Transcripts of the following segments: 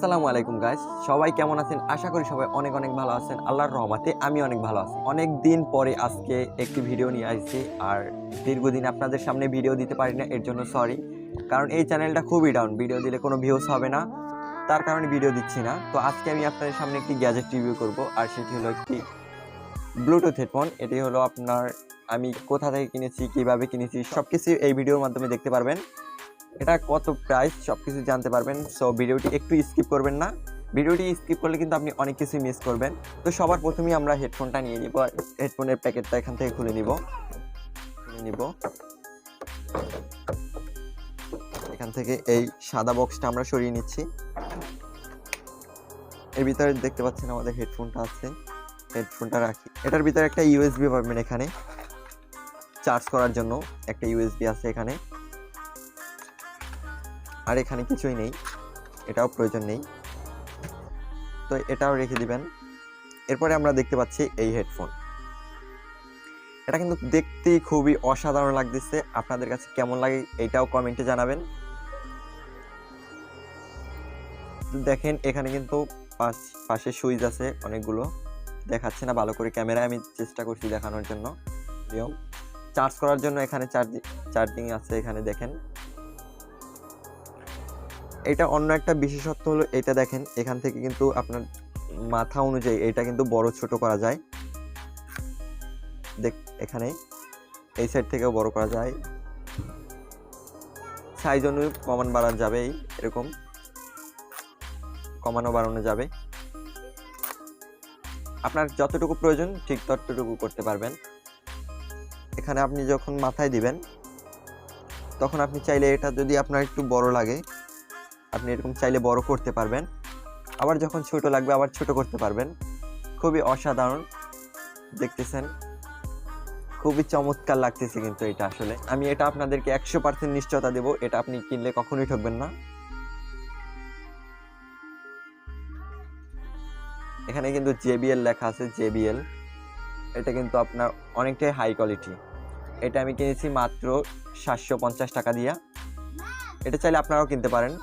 আসসালামু আলাইকুম গাইস, সবাই কেমন আছেন? আশা করি সবাই অনেক অনেক ভালো আছেন। আল্লাহর রহমতে আমি অনেক ভালো আছি। অনেক দিন পরে আজকে একটি ভিডিও নিয়ে আসছি, আর দীর্ঘদিন আপনাদের সামনে ভিডিও দিতে পারি না, এর জন্য সরি। কারণ এই চ্যানেলটা খুবই ডাউন, ভিডিও দিলে কোনো ভিউজ হবে না, তার কারণে ভিডিও দিচ্ছি না। তো আজকে আমি আপনাদের সামনে একটি গ্যাজেট রিভিউ করব, আর সেটি হলো একটি ব্লুটুথ হেডফোন। এটি হলো আপনার, আমি কোথা থেকে কিনেছি, কিভাবে কিনেছি, সব কিছু এই ভিডিওর মাধ্যমে দেখতে পারবেন। এটা কত প্রাইস সবকিছু জানতে পারবেন। সো ভিডিওটি একটু স্কিপ করবেন না, ভিডিওটি স্কিপ করলে কিন্তু আপনি অনেক কিছু মিস করবেন। তো সবার প্রথমেই আমরা হেডফোনটা নিয়ে নিব, আর হেডফোনের প্যাকেটটা এখান থেকে খুলে নিব। এখান থেকে এই সাদা বক্সটা আমরা সরিয়ে নিচ্ছি। এর ভিতরে দেখতে পাচ্ছেন আমাদের হেডফোনটা আছে, হেডফোনটা রাখি। এটার ভিতরে একটা ইউএসবি পাবেন, এখানে চার্জ করার জন্য একটা ইউএসবি আছে এখানে, আর এখানে কিছুই নেই, এটাও প্রয়োজন নেই, তো এটাও রেখে দিবেন। এরপরে আমরা দেখতে পাচ্ছি এই হেডফোন। এটা কিন্তু দেখতে খুবই অসাধারণ লাগতেছে। আপনাদের কাছে কেমন লাগে এটাও কমেন্টে জানাবেন। দেখেন এখানে কিন্তু পাশে সুইচ আছে অনেকগুলো, দেখাচ্ছে না ভালো করে ক্যামেরায়, আমি চেষ্টা করছি দেখানোর জন্য। চার্জ করার জন্য এখানে চার্জিং আছে, এখানে দেখেন। এটা অন্য একটা বিশেষত্ব হলো, এটা দেখেন এখান থেকে কিন্তু আপনার মাথা অনুযায়ী এটা কিন্তু বড় ছোট করা যায়। এখানে এই সাইড থেকেও বড় করা যায়, সাইজ অনুযায়ী কমান বাড়ানো যাবে, এরকম কমানো বাড়ানো যাবে। আপনার যতটুকু প্রয়োজন ঠিক ততটুকু করতে পারবেন। এখানে আপনি যখন মাথায় দিবেন তখন আপনি চাইলে, এটা যদি আপনার একটু বড় লাগে আপনি এরকম চাইলে বড় করতে পারবেন, আবার যখন ছোট লাগবে আবার ছোট করতে পারবেন। খুবই অসাধারণ দেখতেছেন, খুবই চমৎকার লাগতেছে। কিন্তু এটা আসলে আমি এটা আপনাদেরকে 100% নিশ্চয়তা দেব, এটা আপনি কিনলে কখনোই ঠকবেন না। এখানে কিন্তু Jbl লেখা আছে, Jbl। এটা কিন্তু আপনার অনেকটাই হাই কোয়ালিটি। এটা আমি কিনেছি মাত্র 750 টাকা দিয়া। এটা চাইলে আপনারাও কিনতে পারেন,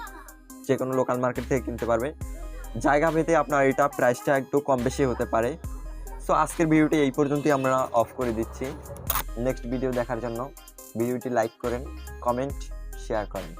যে কোনো লোকাল মার্কেট থেকে কিনতে পারবে। জায়গা ভেদে আপনার এটা প্রাইসটা একটু কম বেশি হতে পারে। সো আজকের ভিডিওটি এই পর্যন্তই আমরা অফ করে দিচ্ছি। নেক্সট ভিডিও দেখার জন্য ভিডিওটি লাইক করেন, কমেন্ট, শেয়ার করেন।